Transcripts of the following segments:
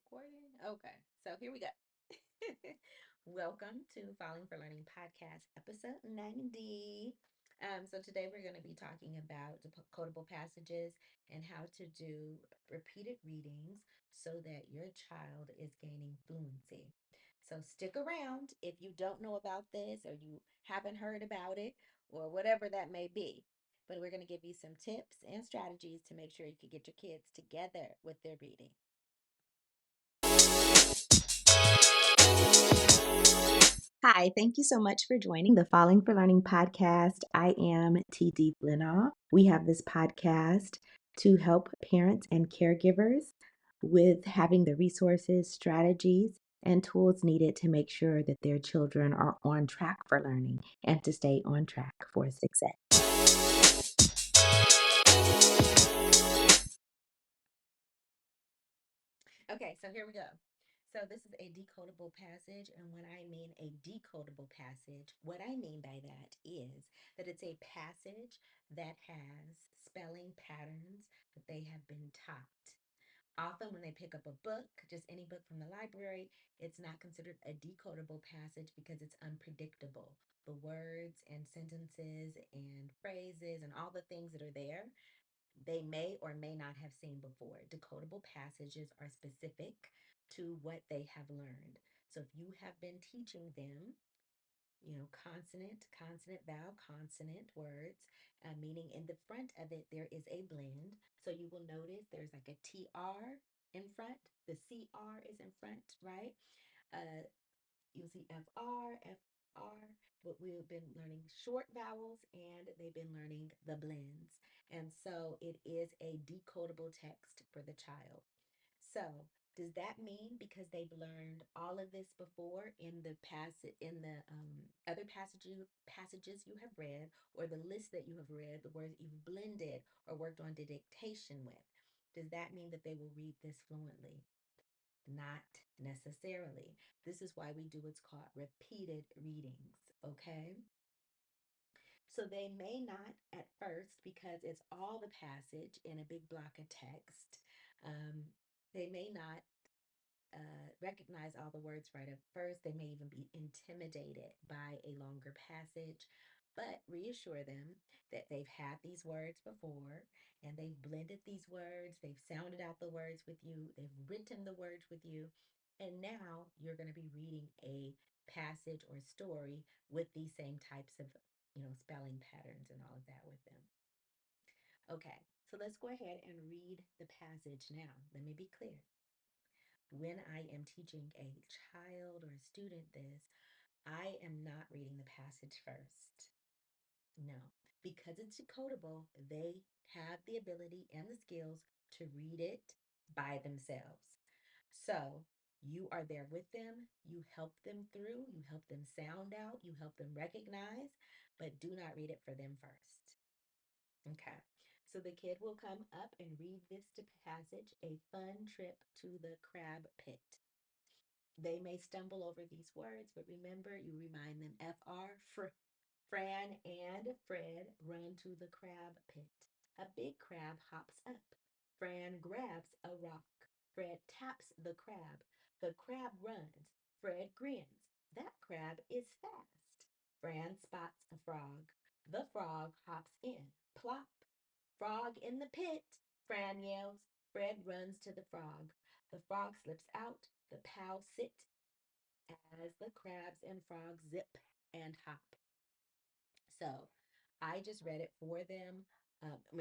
Recording? Okay, so here we go. Welcome to Falling for Learning Podcast, episode 90. So today we're going to be talking about decodable passages and how to do repeated readings so that your child is gaining fluency. So stick around if you don't know about this or you haven't heard about it or whatever that may be. But we're going to give you some tips and strategies to make sure you can get your kids together with their reading. Hi, thank you so much for joining the Falling for Learning podcast. I am TD Flenaugh. We have this podcast to help parents and caregivers with having the resources, strategies, and tools needed to make sure that their children are on track for learning and to stay on track for success. Okay, so here we go. So this is a decodable passage, and when I mean a decodable passage, what I mean by that is that it's a passage that has spelling patterns that they have been taught. Often, when they pick up a book, just any book from the library, it's not considered a decodable passage because it's unpredictable. The words and sentences and phrases and all the things that are there they may or may not have seen before. Decodable passages are specific to what they have learned. So if you have been teaching them, consonant, vowel, consonant words, meaning in the front of it, there is a blend. So you will notice there's like a TR in front. The CR is in front, right? Uh, you'll see FR, but we've been learning short vowels and they've been learning the blends. And so it is a decodable text for the child. So does that mean because they've learned all of this before in the other passages you have read, or the list that you have read, the words you've blended or worked on dictation with? Does that mean that they will read this fluently? Not necessarily. This is why we do what's called repeated readings, okay? So they may not at first, because it's all the passage in a big block of text, they may not recognize all the words right at first. They may even be intimidated by a longer passage, but reassure them that they've had these words before and they've blended these words, they've sounded out the words with you, they've written the words with you, and now you're going to be reading a passage or story with these same types of spelling patterns and all of that with them. Okay, so let's go ahead and read the passage now. Let me be clear. When I am teaching a child or a student this, I am not reading the passage first. No, because it's decodable, they have the ability and the skills to read it by themselves. So you are there with them, you help them through, you help them sound out, you help them recognize, but do not read it for them first. Okay. So the kid will come up and read this passage, A Fun Trip to the Crab Pit. They may stumble over these words, but remember, you remind them Fran and Fred run to the crab pit. A big crab hops up. Fran grabs a rock. Fred taps the crab. The crab runs. Fred grins. That crab is fast. Fran spots a frog. The frog hops in. Plop. Frog in the pit, Fran yells. Fred runs to the frog. The frog slips out. The pals sit as the crabs and frogs zip and hop. So I just read it for them.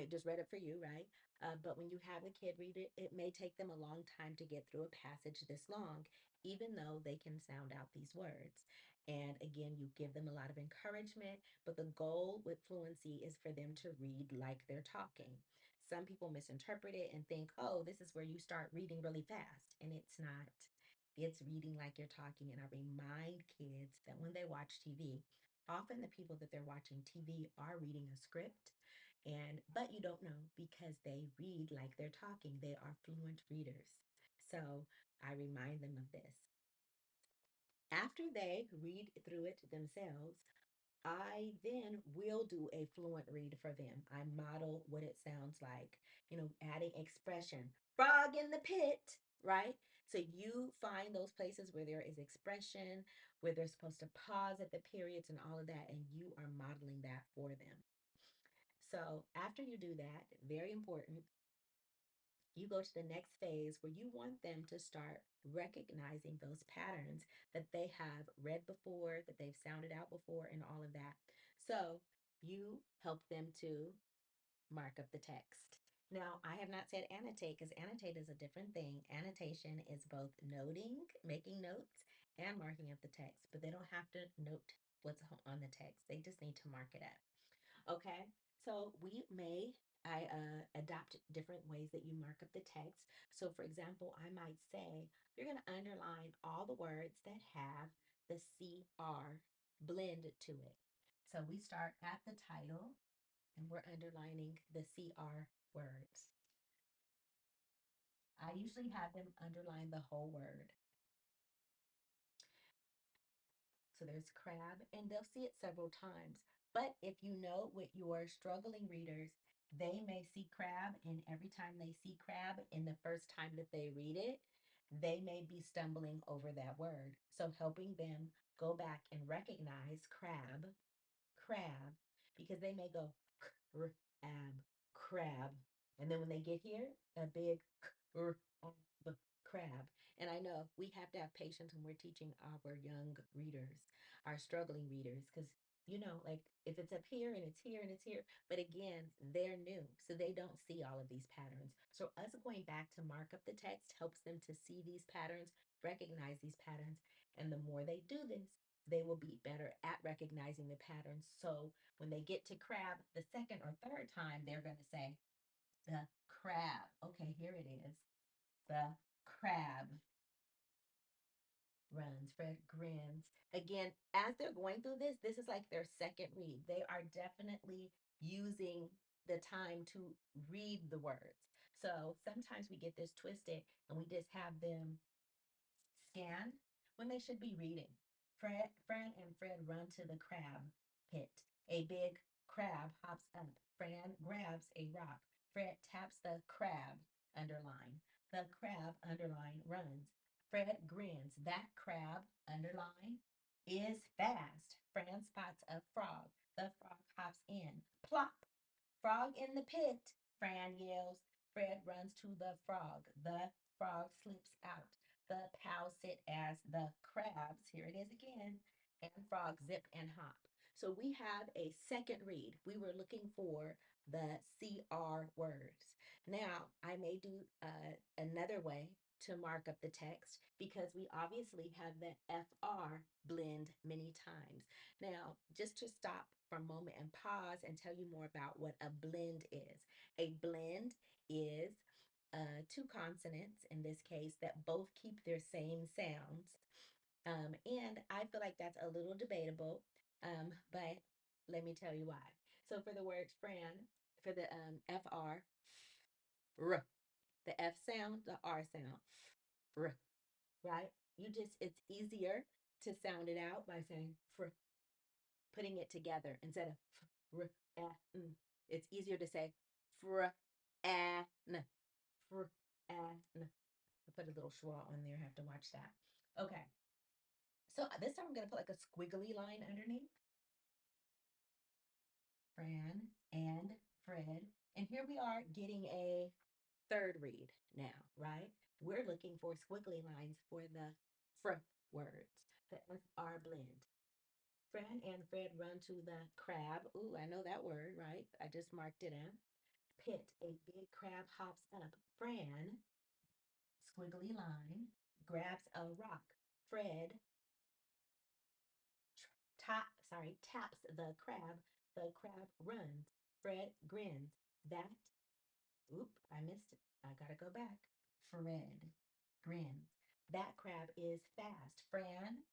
Just read it for you, right? But when you have the kid read it, it may take them a long time to get through a passage this long, even though they can sound out these words. And again, you give them a lot of encouragement, but the goal with fluency is for them to read like they're talking. Some people misinterpret it and think, oh, this is where you start reading really fast. And it's not. It's reading like you're talking. And I remind kids that when they watch TV, often the people that they're watching TV are reading a script, and but you don't know because they read like they're talking. They are fluent readers. So I remind them of this. After they read through it themselves, I then will do a fluent read for them. I model what it sounds like, adding expression. Frog in the pit, right? So you find those places where there is expression, where they're supposed to pause at the periods and all of that, and you are modeling that for them. So after you do that, very important, you go to the next phase where you want them to start recognizing those patterns that they have read before, that they've sounded out before, and all of that. So you help them to mark up the text. Now, I have not said annotate because annotate is a different thing. Annotation is both noting, making notes, and marking up the text, but they don't have to note what's on the text. They just need to mark it up. Okay, so I adopt different ways that you mark up the text. So, for example, I might say you're going to underline all the words that have the CR blend to it. So we start at the title and we're underlining the CR words. I usually have them underline the whole word. So there's crab, and they'll see it several times. But if you know with your struggling readers, they may see crab, and every time they see crab in the first time that they read it, they may be stumbling over that word. So helping them go back and recognize crab, because they may go crab, crab. And then when they get here, a big crab. And I know we have to have patience when we're teaching our young readers, our struggling readers, because like if it's up here and it's here and it's here, but again, they're new, so they don't see all of these patterns. So us going back to mark up the text helps them to see these patterns, recognize these patterns, and the more they do this, they will be better at recognizing the patterns. So when they get to crab the second or third time, they're going to say, the crab. Okay, here it is. The crab runs. Fred grins. Again, as they're going through this is like their second read. They are definitely using the time to read the words. So sometimes we get this twisted and we just have them scan when they should be reading. Fran and Fred run to the crab pit. A big crab hops up. Fran grabs a rock. Fred taps the crab, underline. The crab, underline, runs. Fred grins. That crab, underline, is fast. Fran spots a frog. The frog hops in. Plop! Frog in the pit, Fran yells. Fred runs to the frog. The frog slips out. The pals sit as the crabs, here it is again, and frog zip and hop. So we have a second read. We were looking for the CR words. Now, I may do another way to mark up the text because we obviously have the FR blend many times. Now, just to stop for a moment and pause and tell you more about what a blend is. A blend is two consonants in this case that both keep their same sounds. And I feel like that's a little debatable, but let me tell you why. So for the word Fran, for the FR, the F sound, the R sound, R, right? It's easier to sound it out by saying fr, putting it together instead of fr, n. It's easier to say fr, n, fr, n. I put a little schwa on there, have to watch that. Okay, so this time I'm gonna put like a squiggly line underneath. Fran and Fred. And here we are getting a third read now, right? We're looking for squiggly lines for the fr words, the FR blend. Fran and Fred run to the crab. Ooh, I know that word, right? I just marked it in. Pit, a big crab hops up. Fran, squiggly line, grabs a rock. Fred taps the crab. The crab runs. Fred grins. That, oop, I missed it. I gotta go back. Fred grins. That crab is fast. Fran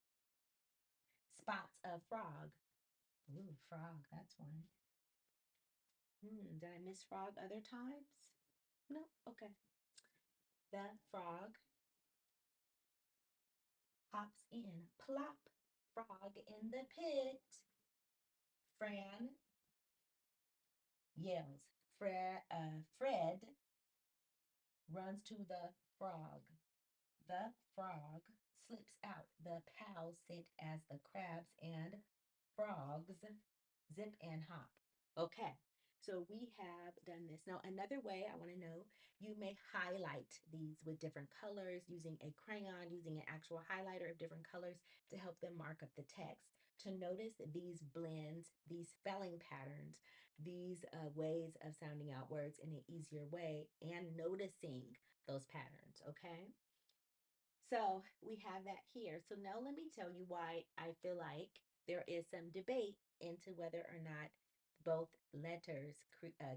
spots a frog. Ooh, frog, that's one. Did I miss frog other times? No, okay. The frog hops in. Plop, frog in the pit. Fran yells. Fred runs to the frog. The frog slips out. The pals sit as the crabs and frogs zip and hop. Okay, so we have done this. Now, another way I want to know, you may highlight these with different colors using a crayon, using an actual highlighter of different colors to help them mark up the text. To notice these blends, these spelling patterns, these ways of sounding out words in an easier way, and noticing those patterns, okay? So we have that here. So now let me tell you why I feel like there is some debate into whether or not both letters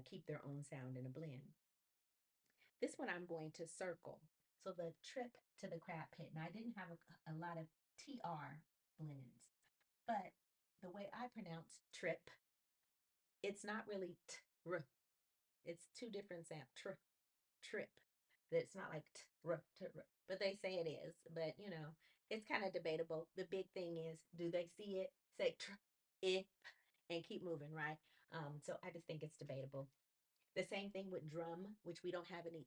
keep their own sound in a blend. This one I'm going to circle. So the trip to the crab pit. Now I didn't have a lot of TR blends, but the way I pronounce trip, it's not really tr. It's two different sounds. Trip. It's not like but they say it is. But it's kind of debatable. The big thing is, do they see it? Say if and keep moving, right? So I just think it's debatable. The same thing with drum, which we don't have any.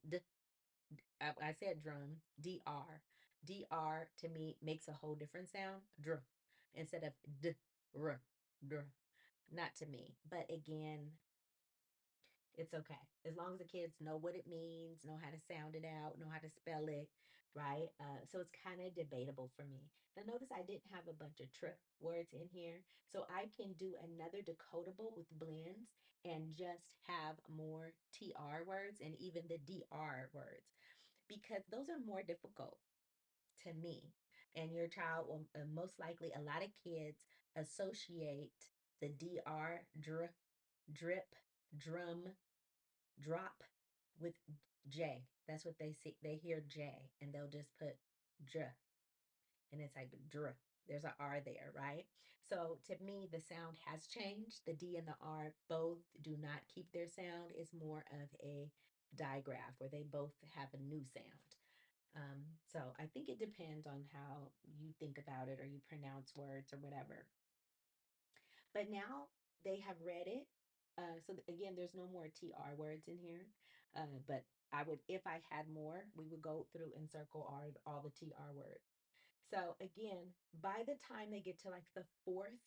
I said drum, dr. Dr to me makes a whole different sound, dr, instead of dr, dr. Not to me, but again, it's okay. As long as the kids know what it means, know how to sound it out, know how to spell it, right? So it's kind of debatable for me. Now, notice I didn't have a bunch of trip words in here. So I can do another decodable with blends and just have more TR words and even the DR words because those are more difficult to me. And your child will most likely, a lot of kids associate the DR, drip, drum, drop with J. That's what they see. They hear J and they'll just put J and it's like dr. There's a R there, right? So to me, the sound has changed. The D and the R both do not keep their sound. It's more of a digraph where they both have a new sound. So I think it depends on how you think about it or you pronounce words or whatever. But now they have read it. So again, there's no more TR words in here. But I would, if I had more, we would go through and circle all the TR words. So again, by the time they get to like the fourth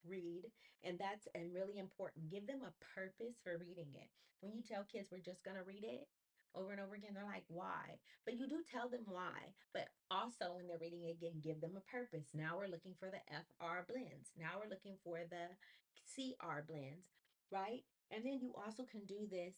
read, and that's really important, give them a purpose for reading it. When you tell kids we're just going to read it over and over again, they're like, why? But you do tell them why. But also when they're reading it again, give them a purpose. Now we're looking for the FR blends. Now we're looking for the CR blends, right? And then you also can do this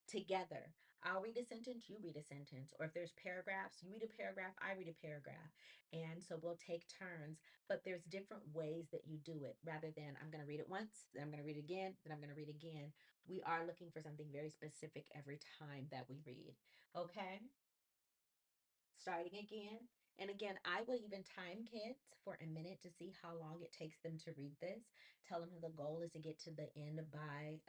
together. I'll read a sentence, you read a sentence. Or if there's paragraphs, you read a paragraph, I read a paragraph. And so we'll take turns, but there's different ways that you do it rather than I'm going to read it once, then I'm going to read it again, then I'm going to read again. We are looking for something very specific every time that we read. Okay? Starting again. And again, I will even time kids for a minute to see how long it takes them to read this. Tell them the goal is to get to the end by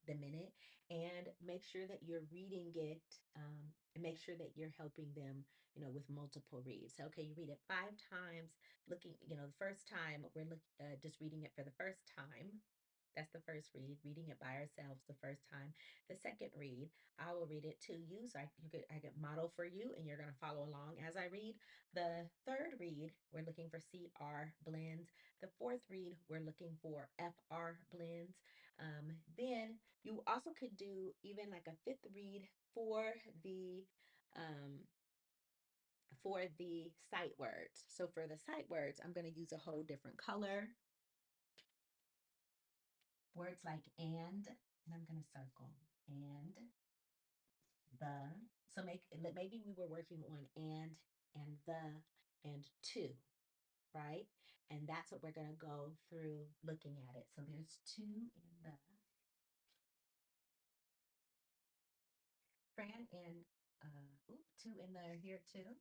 the minute and make sure that you're reading it and make sure that you're helping them, with multiple reads. So, okay, you read it 5 times, looking, the first time we're just reading it for the first time. That's the first read, reading it by ourselves the first time. The second read, I will read it to you. So I get model for you and you're going to follow along as I read. The third read, we're looking for CR blends. The fourth read, we're looking for FR blends. Then you also could do even like a fifth read um, for the sight words. So for the sight words, I'm going to use a whole different color. Words like and I'm going to circle and the. So maybe we were working on and the and two, right? And that's what we're gonna go through looking at it. So there's two in the Fran and two in there here too.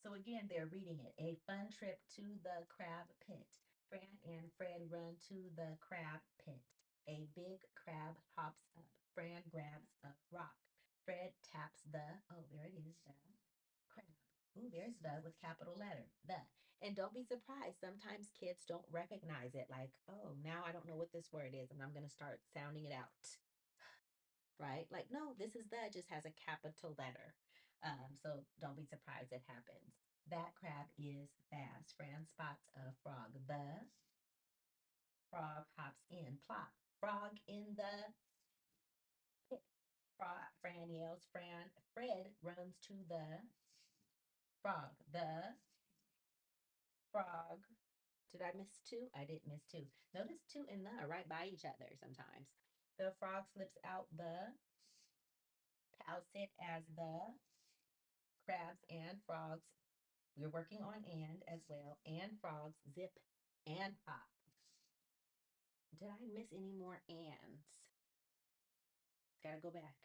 So again, they're reading it. A fun trip to the crab pit. Fran and Fred run to the crab pit. A big crab hops up. Fran grabs a rock. Fred taps there it is, the crab. Ooh, there's the with capital letter, the. And don't be surprised. Sometimes kids don't recognize it. Like, oh, now I don't know what this word is, and I'm going to start sounding it out, right? Like, no, this is the, just has a capital letter. So don't be surprised it happens. That crab is fast. Fran spots a frog. The frog hops in. Plop. Frog in the pit. Fran yells. Fred runs to the frog. The frog. Did I miss two? I didn't miss two. Notice two and the are right by each other sometimes. The frog slips out the pouts it as the crabs and frogs. We're working on and as well. And frogs zip and hop. Did I miss any more ands? Gotta go back.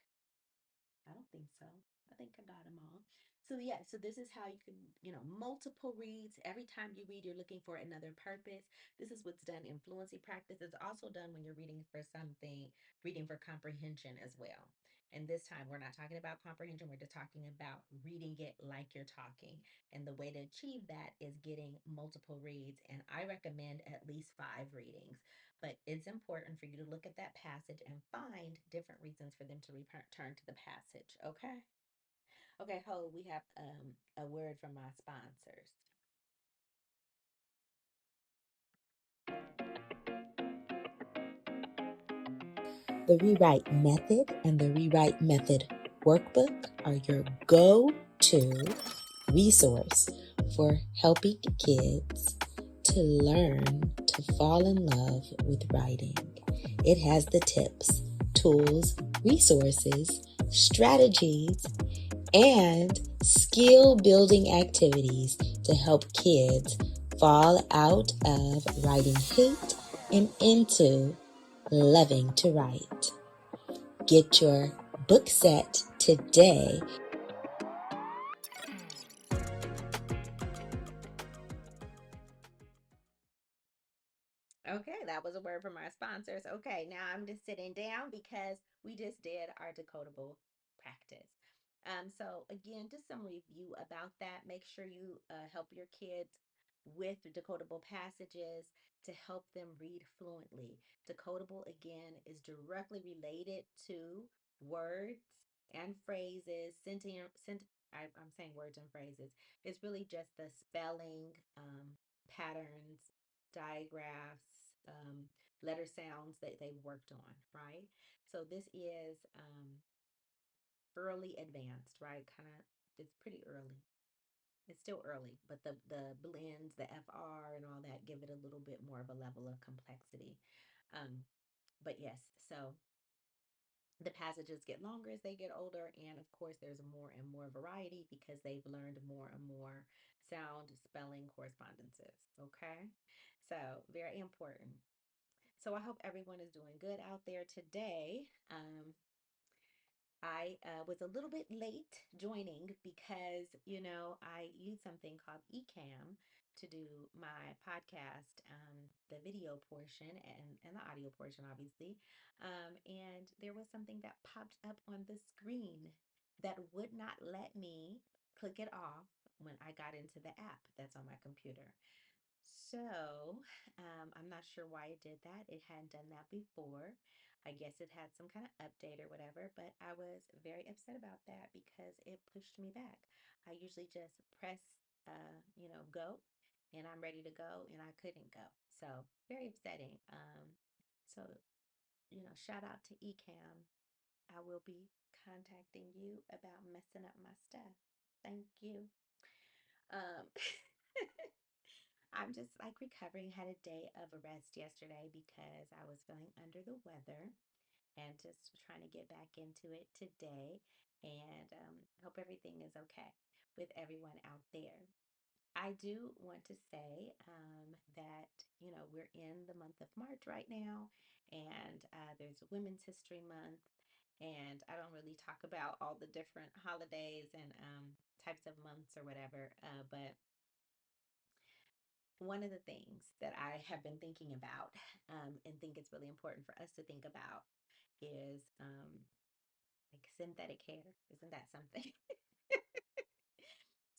I don't think so. I think I got them all. So yeah, so this is how you can, multiple reads. Every time you read, you're looking for another purpose. This is what's done in fluency practice. It's also done when you're reading for something, reading for comprehension as well. And this time we're not talking about comprehension, we're just talking about reading it like you're talking. And the way to achieve that is getting multiple reads. And I recommend at least 5 readings. But it's important for you to look at that passage and find different reasons for them to return to the passage. Okay. Okay, Ho, we have a word from my sponsors. The Rewrite Method and the Rewrite Method Workbook are your go to resource for helping kids to learn to fall in love with writing. It has the tips, tools, resources, strategies, and skill building activities to help kids fall out of writing hate and into loving to write. Get your book set today. Okay, that was a word from our sponsors. Okay, now I'm just sitting down because we just did our decodable practice. So again, just some review about that. Make sure you help your kids with decodable passages to help them read fluently. Decodable again is directly related to words and phrases. I'm saying words and phrases. It's really just the spelling patterns, digraphs, letter sounds that they worked on, right? So this is early advanced, right? Kind of, it's pretty early. It's still early, but the blends, the FR and all that give it a little bit more of a level of complexity. Um, but yes, so the passages get longer as they get older, and of course, there's more and more variety because they've learned more and more sound, spelling, correspondences. Okay, so very important. So I hope everyone is doing good out there today. I was a little bit late joining because, I use something called Ecamm to do my podcast, the video portion and the audio portion, obviously. And there was something that popped up on the screen that would not let me click it off when I got into the app that's on my computer. So, I'm not sure why it did that. It hadn't done that before. I guess it had some kind of update or whatever, but I was very upset about that because it pushed me back. I usually just press, go, and I'm ready to go, and I couldn't go. So, very upsetting. So, shout out to Ecamm. I will be contacting you about messing up my stuff. Thank you. Um, I'm just like recovering. Had a day of a rest yesterday because I was feeling under the weather and just trying to get back into it today. And hope everything is okay with everyone out there. I do want to say that, we're in the month of March right now, and there's Women's History Month. And I don't really talk about all the different holidays and types of months or whatever, but one of the things that I have been thinking about and think it's really important for us to think about is like synthetic hair. Isn't that something?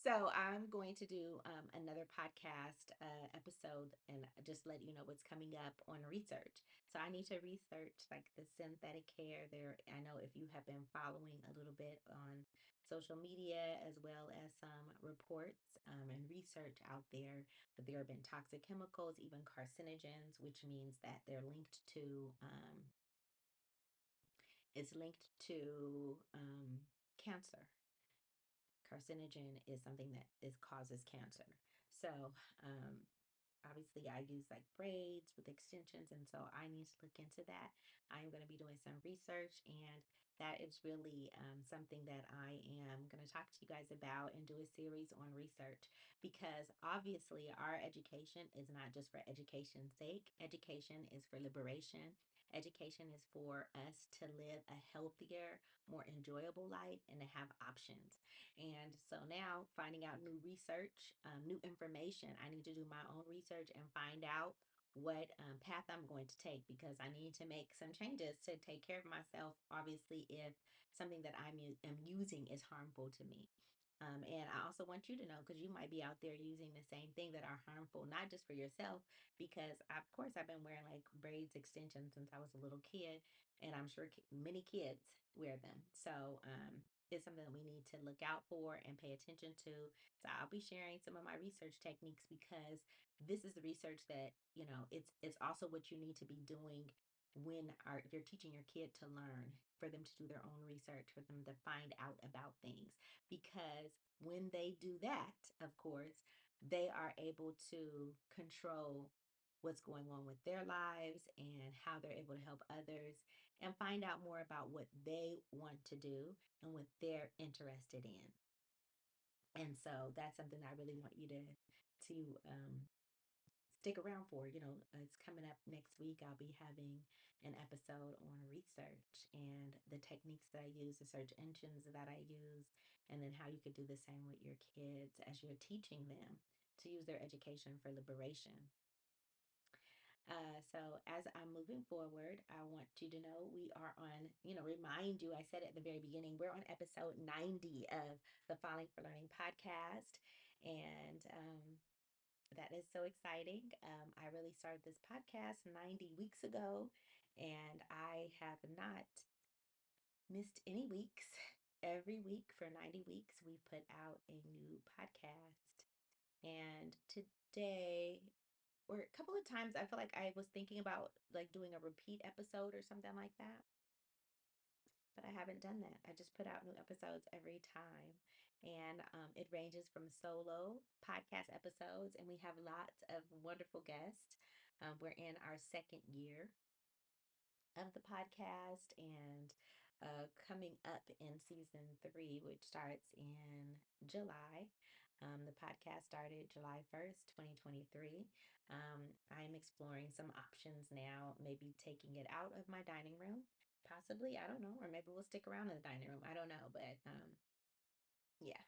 So I'm going to do another podcast episode and just let you know what's coming up on research. So I need to research like the synthetic hair there. I know if you have been following a little bit on social media as well as some reports and research out there that there have been toxic chemicals, even carcinogens, which means that they're linked to it's linked to cancer. Carcinogen is something that causes cancer. So, um, obviously, I use like braids with extensions, and so I need to look into that. I'm going to be doing some research, and that is really something that I am going to talk to you guys about and do a series on research because obviously our education is not just for education's sake. Education is for liberation. Education is for us to live a healthier, more enjoyable life and to have options. And so now finding out new research, new information, I need to do my own research and find out what path I'm going to take because I need to make some changes to take care of myself. Obviously, if something that am using is harmful to me. And I also want you to know because you might be out there using the same thing that are harmful, not just for yourself, because of course I've been wearing like braids extensions since I was a little kid, and I'm sure many kids wear them. So is something that we need to look out for and pay attention to. So I'll be sharing some of my research techniques because this is the research that, it's also what you need to be doing when you're teaching your kid to learn, for them to do their own research, for them to find out about things. Because when they do that, of course, they are able to control what's going on with their lives and how they're able to help others and find out more about what they want to do and what they're interested in. And so that's something I really want you to stick around for. It's coming up next week. I'll be having an episode on research and the techniques that I use, the search engines that I use, and then how you could do the same with your kids as you're teaching them to use their education for liberation. So as I'm moving forward, I want you to know we are on, remind you, I said at the very beginning, we're on episode 90 of the Falling for Learning podcast. And that is so exciting. I really started this podcast 90 weeks ago, and I have not missed any weeks. Every week for 90 weeks, we put out a new podcast. And today, or a couple of times, I feel like I was thinking about like doing a repeat episode or something like that, but I haven't done that. I just put out new episodes every time. And it ranges from solo podcast episodes, and we have lots of wonderful guests. We're in our second year of the podcast and coming up in season 3, which starts in July. The podcast started July 1st, 2023. I'm exploring some options now, maybe taking it out of my dining room, possibly, I don't know, or maybe we'll stick around in the dining room. I don't know, but yeah.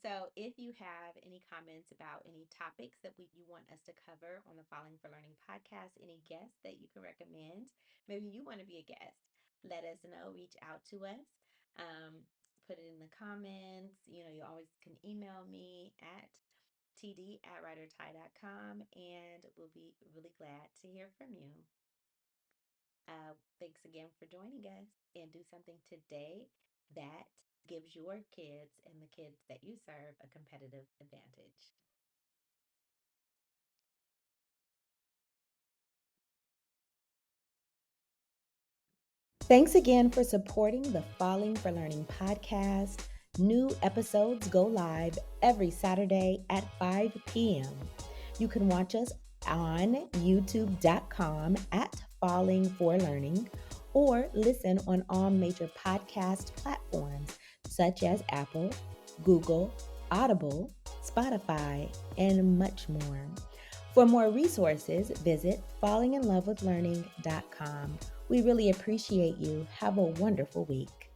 So if you have any comments about any topics that you want us to cover on the Falling for Learning podcast, any guests that you can recommend, maybe you want to be a guest, let us know, reach out to us. Put it in the comments. You always can email me at td@writertie.com, and we'll be really glad to hear from you. Thanks again for joining us, and do something today that gives your kids and the kids that you serve a competitive advantage. Thanks again for supporting the Falling for Learning podcast. New episodes go live every Saturday at 5 p.m. You can watch us on youtube.com at Falling for Learning or listen on all major podcast platforms such as Apple, Google, Audible, Spotify, and much more. For more resources, visit fallinginlovewithlearning.com. We really appreciate you. Have a wonderful week.